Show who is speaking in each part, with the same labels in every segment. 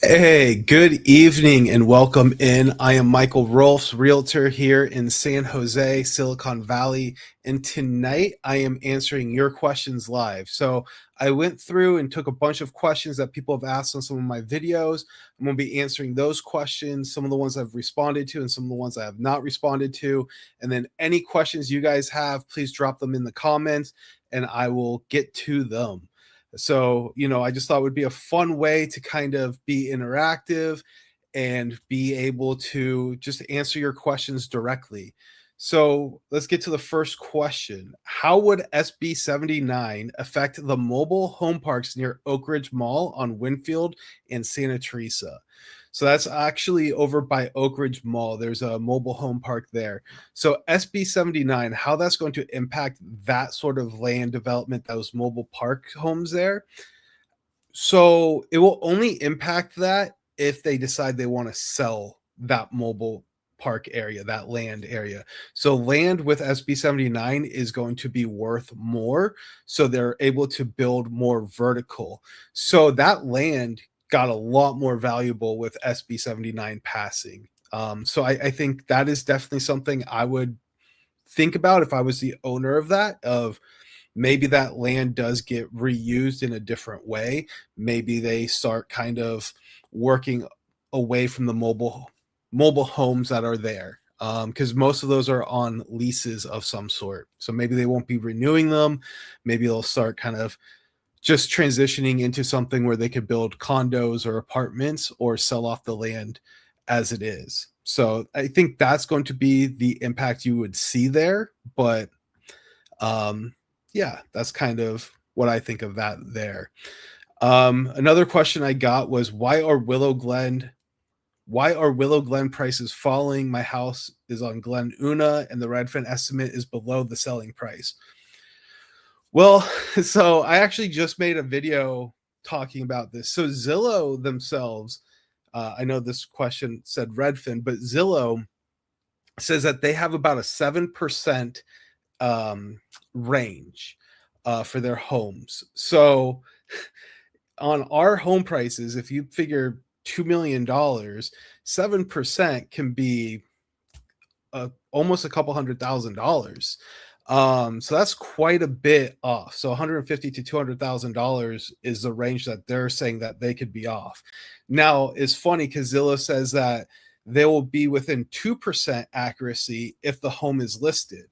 Speaker 1: Hey, good evening and welcome in. I am Michael Rolfs, Realtor here in San Jose, Silicon Valley, and tonight I am answering your questions live. So I went through and took a bunch of questions that people have asked on some of my videos. I'm going to be answering those questions, some of the ones I've responded to and some of the ones I have not responded to. And then any questions you guys have, please drop them in the comments and I will get to them. So, I just thought it would be a fun way to kind of be interactive and be able to just answer your questions directly. So let's get to the first question. How would SB 79 affect the mobile home parks near Oak Ridge Mall on Winfield and Santa Teresa? So that's actually over by Oak Ridge Mall. There's a mobile home park there. So SB 79, how that's going to impact that sort of land development, those mobile park homes there. So it will only impact that if they decide they want to sell that mobile park area, that land area. So land with SB 79 is going to be worth more. So they're able to build more vertical. So that land got a lot more valuable with SB 79 passing. So I think that is definitely something I would think about if I was the owner of that, of maybe that land does get reused in a different way. Maybe they start kind of working away from the mobile homes that are there, because most of those are on leases of some sort. So maybe they won't be renewing them. Maybe they'll start kind of just transitioning into something where they could build condos or apartments or sell off the land as it is. So I think that's going to be the impact you would see there. But yeah, that's kind of what I think of that there. Another question I got was why are Willow Glen prices falling? My house is on Glen Una and the Redfin estimate is below the selling price. Well, so I actually just made a video talking about this. So Zillow themselves, I know this question said Redfin, but Zillow says that they have about a 7% range for their homes. So on our home prices, if you figure $2 million, 7% can be almost a couple $100,000. So that's quite a bit off. So 150 to $200,000 is the range that they're saying that they could be off. Now, it's funny because Zillow says that they will be within 2% accuracy if the home is listed.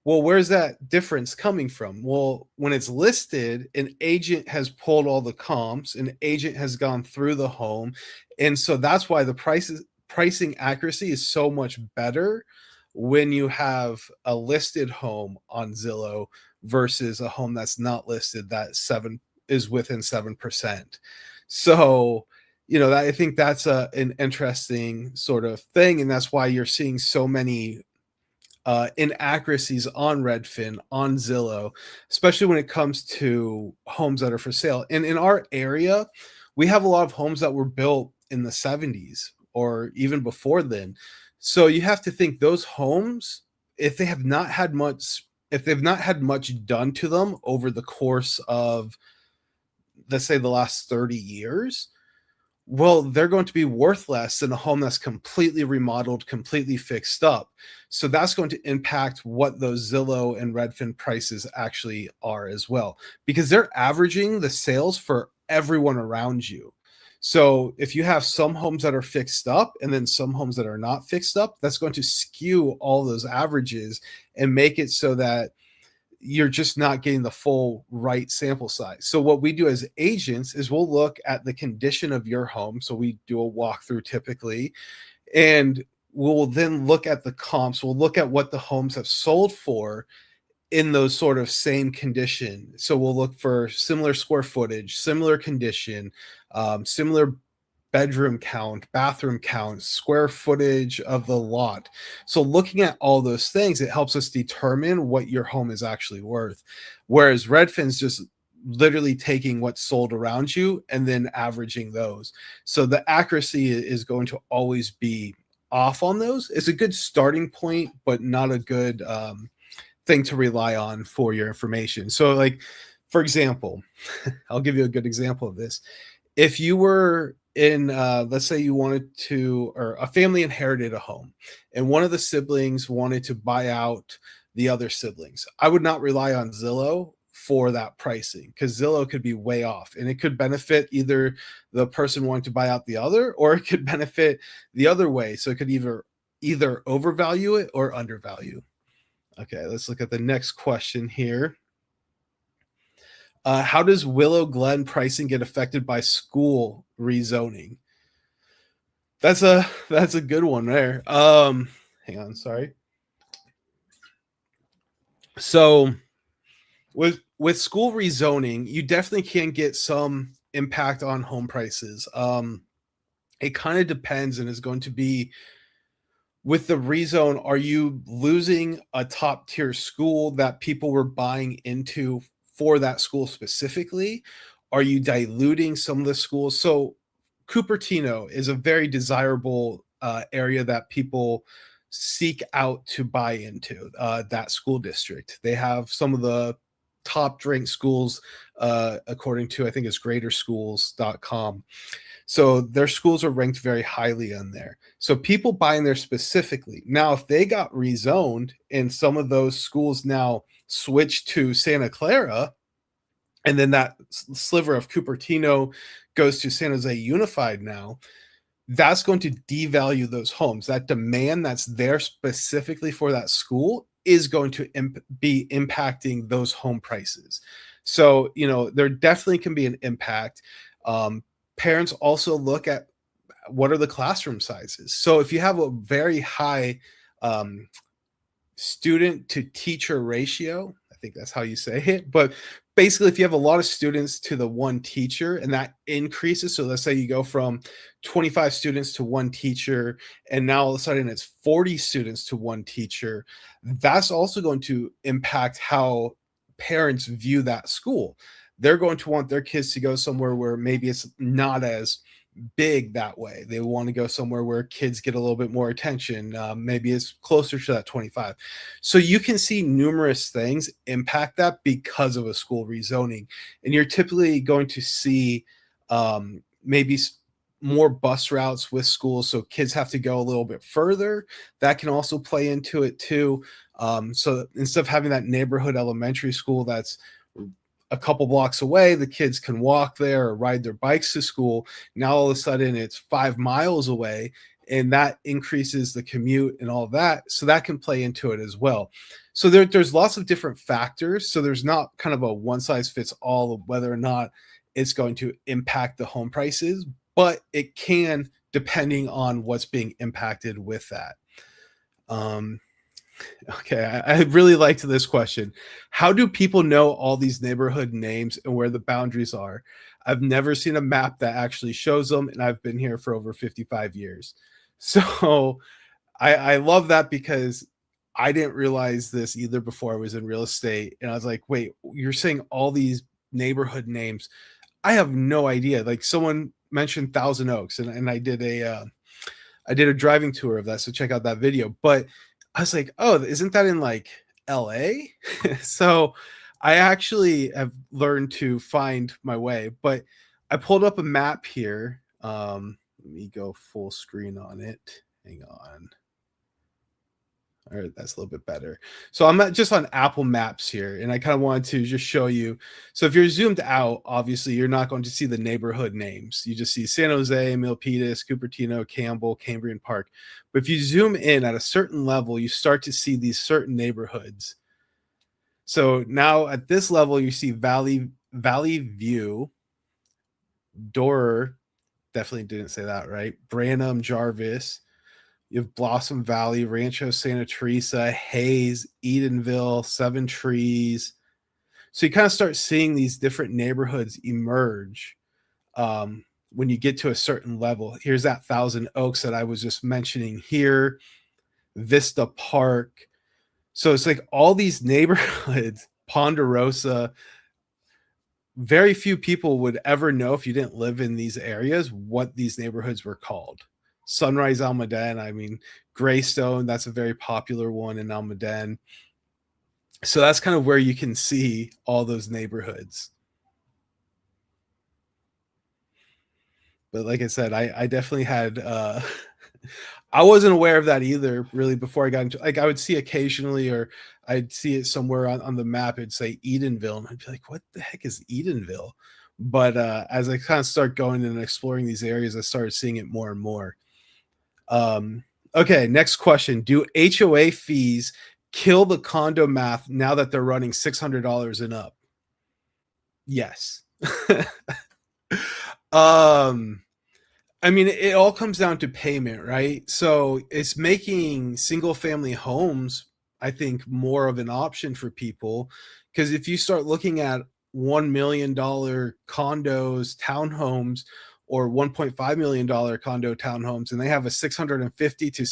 Speaker 1: Well, where's that difference coming from? Well, when it's listed, an agent has pulled all the comps, an agent has gone through the home. And so that's why the pricing accuracy is so much better when you have a listed home on Zillow versus a home that's not listed that is within 7%. So, I think that's an interesting sort of thing. And that's why you're seeing so many inaccuracies on Redfin, on Zillow, especially when it comes to homes that are for sale. And in our area, we have a lot of homes that were built in the 70s or even before then. So you have to think those homes, if they have not had much, if they've not had much done to them over the course of, let's say, the last 30 years, well, they're going to be worth less than a home that's completely remodeled, completely fixed up. So that's going to impact what those Zillow and Redfin prices actually are as well, because they're averaging the sales for everyone around you. So if you have some homes that are fixed up and then some homes that are not fixed up, that's going to skew all those averages and make it so that you're just not getting the full right sample size. So what we do as agents is we'll look at the condition of your home. So we do a walkthrough typically, and we'll then look at the comps. We'll look at what the homes have sold for in those sort of same condition. So we'll look for similar square footage, similar condition, similar bedroom count, bathroom count, square footage of the lot. So looking at all those things, it helps us determine what your home is actually worth. Whereas Redfin's just literally taking what's sold around you and then averaging those. So the accuracy is going to always be off on those. It's a good starting point, but not a good thing to rely on for your information. So for example, I'll give you a good example of this. If you were in let's say you wanted to, or a family inherited a home and one of the siblings wanted to buy out the other siblings, I would not rely on Zillow for that pricing because Zillow could be way off and it could benefit either the person wanting to buy out the other, or it could benefit the other way. So it could either overvalue it or undervalue. Okay, let's look at the next question here. How does Willow Glen pricing get affected by school rezoning? That's a good one there. Hang on, sorry. So with school rezoning, you definitely can get some impact on home prices. It kind of depends, and is going to be with the rezone, are you losing a top tier school that people were buying into for that school specifically? Are you diluting some of the schools? So Cupertino is a very desirable area that people seek out to buy into, that school district. They have some of the top ranked schools, according to, I think it's greaterschools.com. So their schools are ranked very highly on there. So people buying there specifically. Now, if they got rezoned and some of those schools now switch to Santa Clara, and then that sliver of Cupertino goes to San Jose Unified now, that's going to devalue those homes. That demand that's there specifically for that school is going to be impacting those home prices. So, there definitely can be an impact. Parents also look at what are the classroom sizes. So if you have a very high um, student to teacher ratio, I think that's how you say it. But basically, if you have a lot of students to the one teacher and that increases, so let's say you go from 25 students to one teacher, and now all of a sudden it's 40 students to one teacher, that's also going to impact how parents view that school. They're going to want their kids to go somewhere where maybe it's not as big that way. They want to go somewhere where kids get a little bit more attention. Maybe it's closer to that 25. So you can see numerous things impact that because of a school rezoning. And you're typically going to see maybe more bus routes with schools. So kids have to go a little bit further. That can also play into it too. So instead of having that neighborhood elementary school that's a couple blocks away, the kids can walk there or ride their bikes to school. Now all of a sudden it's 5 miles away, and that increases the commute and all that. So that can play into it as well. So there's lots of different factors. So there's not kind of a one size fits all of whether or not it's going to impact the home prices, but it can, depending on what's being impacted with that. Um, Okay, I really liked this question. How do people know all these neighborhood names and where the boundaries are? I've never seen a map that actually shows them, and I've been here for over 55 years. So I love that because I didn't realize this either before I was in real estate. And I was like, wait, you're saying all these neighborhood names? I have no idea. Like someone mentioned Thousand Oaks, and I did a driving tour of that, so check out that video. But I was like, "Oh, isn't that in like LA?" So I actually have learned to find my way, but I pulled up a map here. Let me go full screen on it. Hang on. All right, that's a little bit better. So I'm just on Apple Maps here, and I kind of wanted to just show you. So if you're zoomed out, obviously you're not going to see the neighborhood names. You just see San Jose, Milpitas, Cupertino, Campbell, Cambrian Park. But if you zoom in at a certain level, you start to see these certain neighborhoods. So now at this level, you see Valley View, Dorer, definitely didn't say that right. Branham, Jarvis, you have Blossom Valley, Rancho Santa Teresa, Hayes, Edenville, Seven Trees. So you kind of start seeing these different neighborhoods emerge when you get to a certain level. Here's that Thousand Oaks that I was just mentioning here, Vista Park. So it's like all these neighborhoods, Ponderosa. Very few people would ever know if you didn't live in these areas what these neighborhoods were called. Sunrise Almaden, I mean, Greystone, that's a very popular one in Almaden. So that's kind of where you can see all those neighborhoods. But like I said, I definitely had I wasn't aware of that either really before I got into, like, I would see occasionally, or I'd see it somewhere on the map, it'd say Edenville, and I'd be like, what the heck is Edenville? But as I kind of start going and exploring these areas, I started seeing it more and more. Um, okay, next question. Do HOA fees kill the condo math now that they're running $600 and up? Yes. um I mean, it all comes down to payment, right? So it's making single family homes, I think, more of an option for people. Because if you start looking at $1 million condos, townhomes, or $1.5 million condo townhomes, and they have a $650 to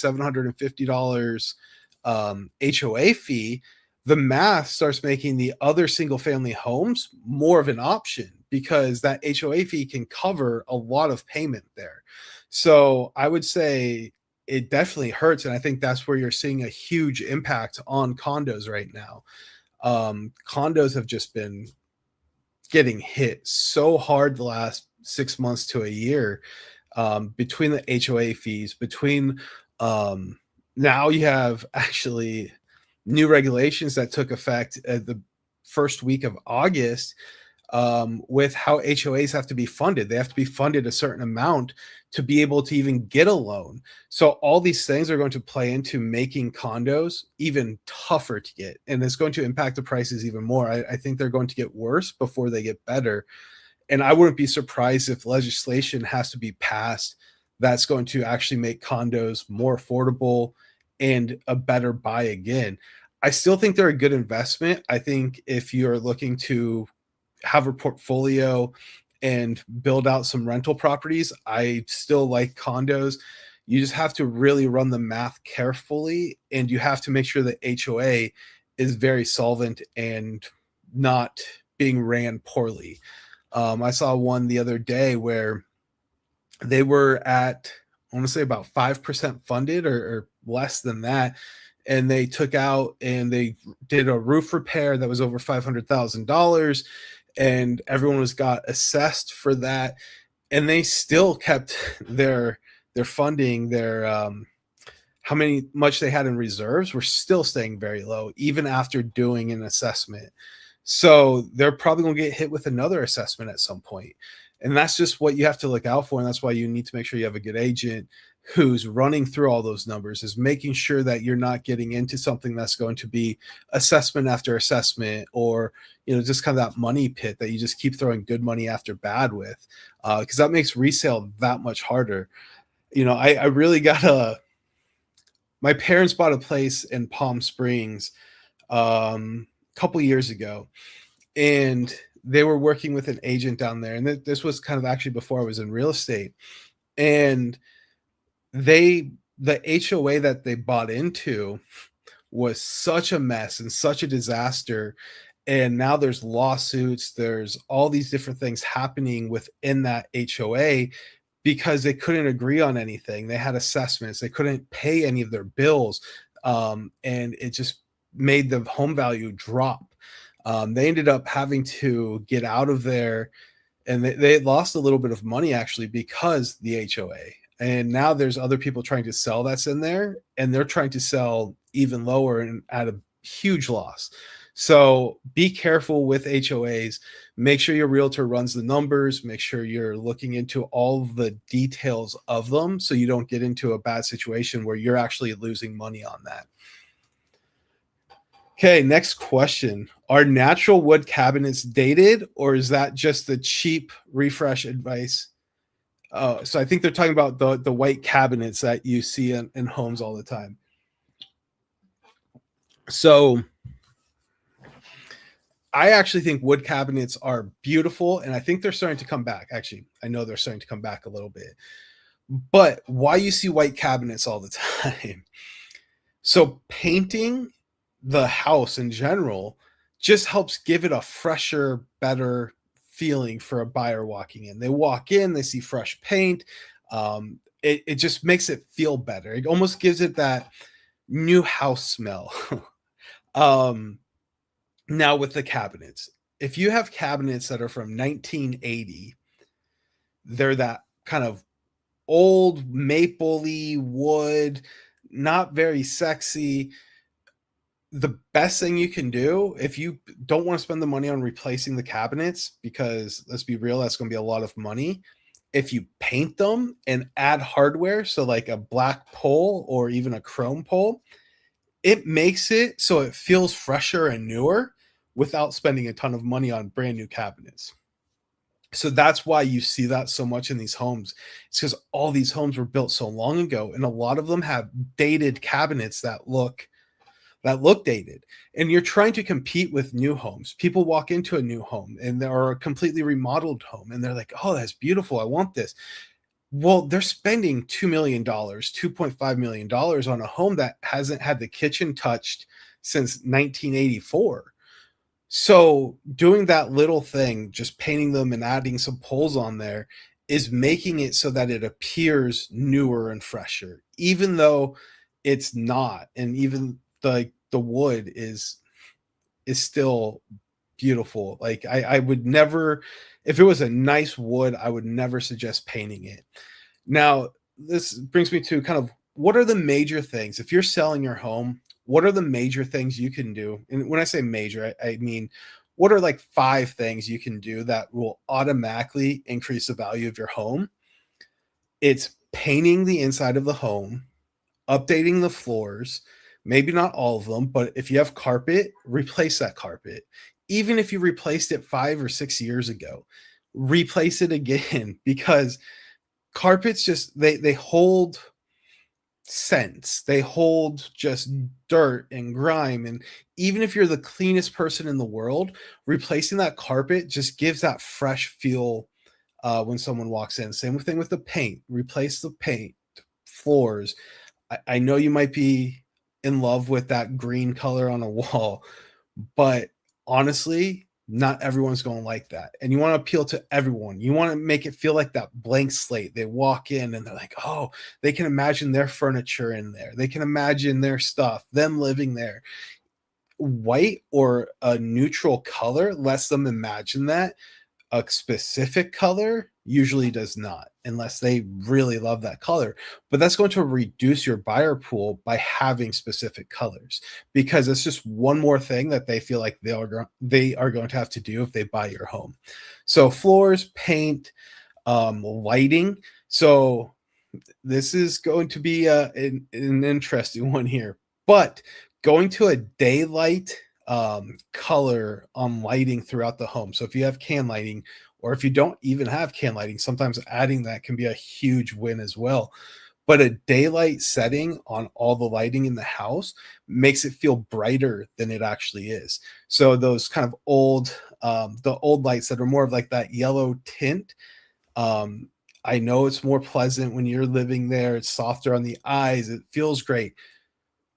Speaker 1: $750 HOA fee, the math starts making the other single family homes more of an option because that HOA fee can cover a lot of payment there. So I would say it definitely hurts. And I think that's where you're seeing a huge impact on condos right now. Condos have just been getting hit so hard the last 6 months to a year, between the HOA fees, between now you have actually new regulations that took effect at the first week of August, with how HOAs have to be funded. They have to be funded a certain amount to be able to even get a loan. So all these things are going to play into making condos even tougher to get, and it's going to impact the prices even more. I think they're going to get worse before they get better. And I wouldn't be surprised if legislation has to be passed that's going to actually make condos more affordable and a better buy again. I still think they're a good investment. I think if you're looking to have a portfolio and build out some rental properties, I still like condos. You just have to really run the math carefully, and you have to make sure that HOA is very solvent and not being ran poorly. I saw one the other day where they were at, I want to say about 5% funded, or less than that. And they took out and they did a roof repair that was over $500,000, and everyone was got assessed for that. And they still kept their funding, their how many much they had in reserves were still staying very low, even after doing an assessment. So they're probably going to get hit with another assessment at some point. And that's just what you have to look out for. And that's why you need to make sure you have a good agent who's running through all those numbers, is making sure that you're not getting into something that's going to be assessment after assessment, or, just kind of that money pit that you just keep throwing good money after bad with, because that makes resale that much harder. I really got my parents bought a place in Palm Springs a couple years ago, and they were working with an agent down there. And this was kind of actually before I was in real estate. And the HOA that they bought into was such a mess and such a disaster. And now there's lawsuits, there's all these different things happening within that HOA because they couldn't agree on anything. They had assessments, they couldn't pay any of their bills. And it just made the home value drop. They ended up having to get out of there, and they lost a little bit of money actually because the HOA. And now there's other people trying to sell that's in there, and they're trying to sell even lower and at a huge loss. So be careful with HOAs. Make sure your realtor runs the numbers. Make sure you're looking into all the details of them so you don't get into a bad situation where you're actually losing money on that. Okay, next question. Are natural wood cabinets dated, or is that just the cheap refresh advice? So I think they're talking about the white cabinets that you see in homes all the time. So I actually think wood cabinets are beautiful, and I think they're starting to come back. Actually, I know they're starting to come back a little bit. But why you see white cabinets all the time? So painting the house in general just helps give it a fresher, better feeling for a buyer walking in. They walk in, they see fresh paint. It just makes it feel better. It almost gives it that new house smell. um, Now with the cabinets, if you have cabinets that are from 1980, they're that kind of old mapley wood, not very sexy. The best thing you can do if you don't want to spend the money on replacing the cabinets, because let's be real, that's going to be a lot of money. If you paint them and add hardware, so like a black pole or even a chrome pole, it makes it so it feels fresher and newer without spending a ton of money on brand new cabinets. So that's why you see that so much in these homes. It's because all these homes were built so long ago, and a lot of them have dated cabinets that look dated. And you're trying to compete with new homes. People walk into a new home and they're a completely remodeled home and they're like, oh, that's beautiful, I want this. Well, they're spending $2 million, $2.5 million on a home that hasn't had the kitchen touched since 1984. So doing that little thing, just painting them and adding some poles on there, is making it so that it appears newer and fresher, even though it's not. And even the wood is still beautiful. Like I would never, if it was a nice wood, I would never suggest painting it. Now, this brings me to kind of what are the major things if you're selling your home? What are the major things you can do? And when I say major, I mean, what are like 5 things you can do that will automatically increase the value of your home? It's painting the inside of the home, updating the floors, maybe not all of them, but if you have carpet, replace that carpet. Even if you replaced it 5 or 6 years ago, replace it again because carpets just they hold scents. They hold just dirt and grime. And even if you're the cleanest person in the world, replacing that carpet just gives that fresh feel when someone walks in. Same thing with the paint. Replace the paint, floors. I know you might be in love with that green color on a wall, but honestly, not everyone's going to like that. And you want to appeal to everyone. You want to make it feel like that blank slate. They walk in and they're like, oh, they can imagine their furniture in there. They can imagine their stuff, them living there. White or a neutral color lets them imagine that. A specific color usually does not, unless they really love that color. But that's going to reduce your buyer pool by having specific colors, because it's just one more thing that they feel like they are going to have to do if they buy your home. So floors, paint, lighting. So this is going to be an interesting one here, but going to a daylight color on lighting throughout the home. So if you have can lighting, or if you don't even have can lighting, sometimes adding that can be a huge win as well. But a daylight setting on all the lighting in the house makes it feel brighter than it actually is. So those kind of the old lights that are more of like that yellow tint, um, I know it's more pleasant when you're living there. It's softer on the eyes. It feels great.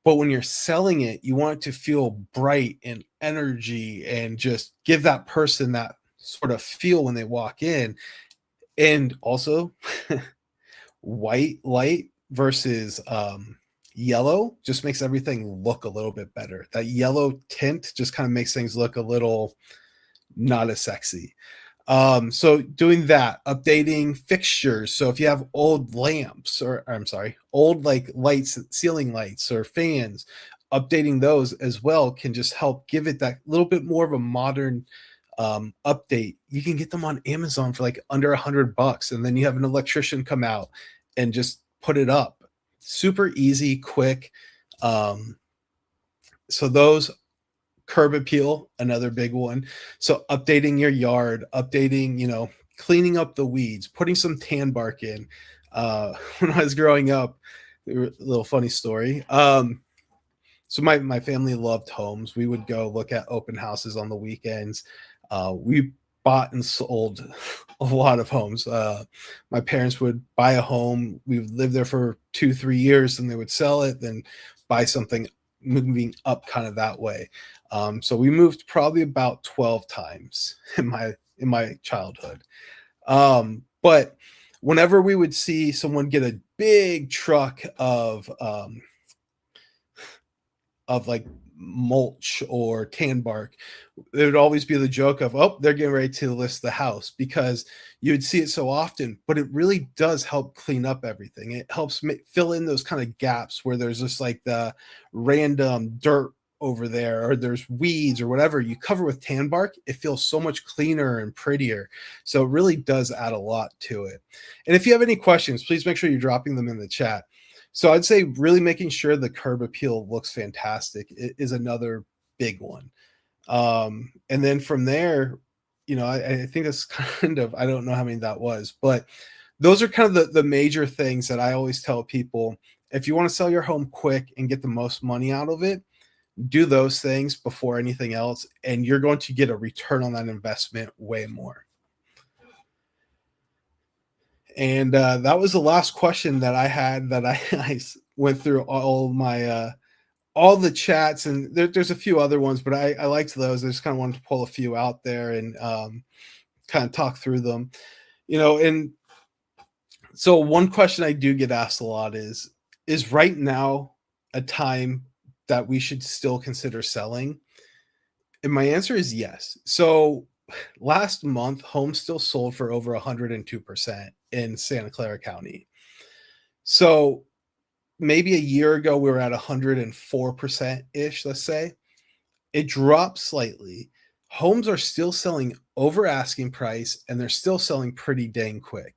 Speaker 1: But when you're selling it, you want it to feel bright and energy and just give that person that sort of feel when they walk in. And also, white light versus yellow just makes everything look a little bit better. That yellow tint just kind of makes things look a little not as sexy. So doing that, updating fixtures. So if you have old lamps, or I'm sorry, old like lights, ceiling lights or fans, updating those as well can just help give it that little bit more of a modern update. You can get them on Amazon for like under $100, and then you have an electrician come out and just put it up. Super easy, quick. So those, curb appeal, another big one. So updating your yard, updating, cleaning up the weeds, putting some tan bark in. When I was growing up, a little funny story. So my family loved homes. We would go look at open houses on the weekends. We bought and sold a lot of homes. My parents would buy a home. We would live there for 2-3 years, and they would sell it, then buy something, moving up kind of that way. So we moved probably about 12 times in my childhood. But whenever we would see someone get a big truck of like mulch or tan bark, there would always be the joke of, oh, they're getting ready to list the house, because you would see it so often. But it really does help clean up everything. It helps fill in those kind of gaps where there's just like the random dirt over there, or there's weeds or whatever. You cover with tan bark, it feels so much cleaner and prettier. So it really does add a lot to it. And if you have any questions, please make sure you're dropping them in the chat. So I'd say really making sure the curb appeal looks fantastic is another big one. And then from there, I think that's kind of, I don't know how many that was, but those are kind of the major things that I always tell people. If you want to sell your home quick and get the most money out of it, do those things before anything else, and you're going to get a return on that investment way more. And that was the last question that I had, that I went through all my all the chats, and there's a few other ones, but I liked those. I just kind of wanted to pull a few out there and kind of talk through them. And so one question I do get asked a lot is right now a time that we should still consider selling? And my answer is yes. So last month, homes still sold for over 102% in Santa Clara County. So maybe a year ago, we were at 104% ish, let's say. It dropped slightly. Homes are still selling over asking price, and they're still selling pretty dang quick.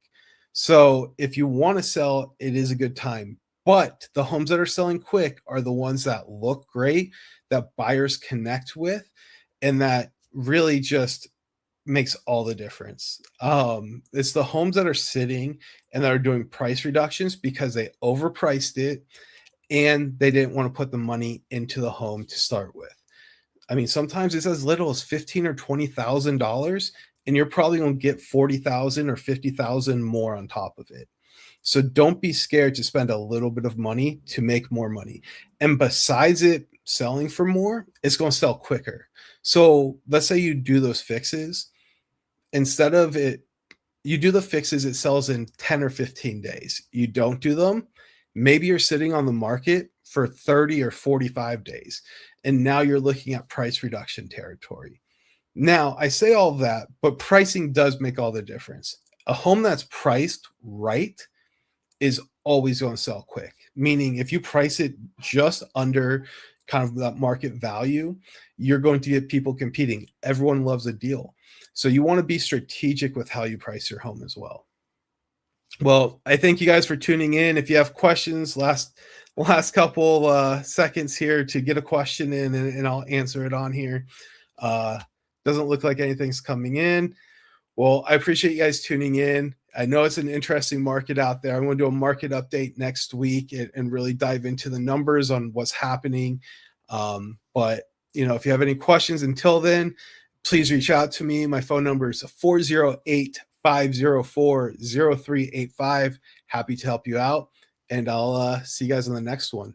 Speaker 1: So if you want to sell, it is a good time. But the homes that are selling quick are the ones that look great, that buyers connect with, and that really just makes all the difference. It's the homes that are sitting and that are doing price reductions because they overpriced it and they didn't want to put the money into the home to start with. I mean, sometimes it's as little as $15,000 or $20,000, and you're probably going to get 40,000 or 50,000 more on top of it. So don't be scared to spend a little bit of money to make more money. And besides it selling for more, it's going to sell quicker. So let's say you do those fixes. Instead of you do the fixes, it sells in 10 or 15 days. You don't do them, maybe you're sitting on the market for 30 or 45 days. And now you're looking at price reduction territory. Now, I say all of that, but pricing does make all the difference. A home that's priced right is always going to sell quick. Meaning if you price it just under kind of that market value, you're going to get people competing. Everyone loves a deal. So you want to be strategic with how you price your home as well. Well, I thank you guys for tuning in. If you have questions, last couple seconds here to get a question in, and I'll answer it on here. Doesn't look like anything's coming in. Well, I appreciate you guys tuning in. I know it's an interesting market out there. I'm going to do a market update next week and really dive into the numbers on what's happening. But if you have any questions until then, please reach out to me. My phone number is 408-504-0385. Happy to help you out. And I'll see you guys on the next one.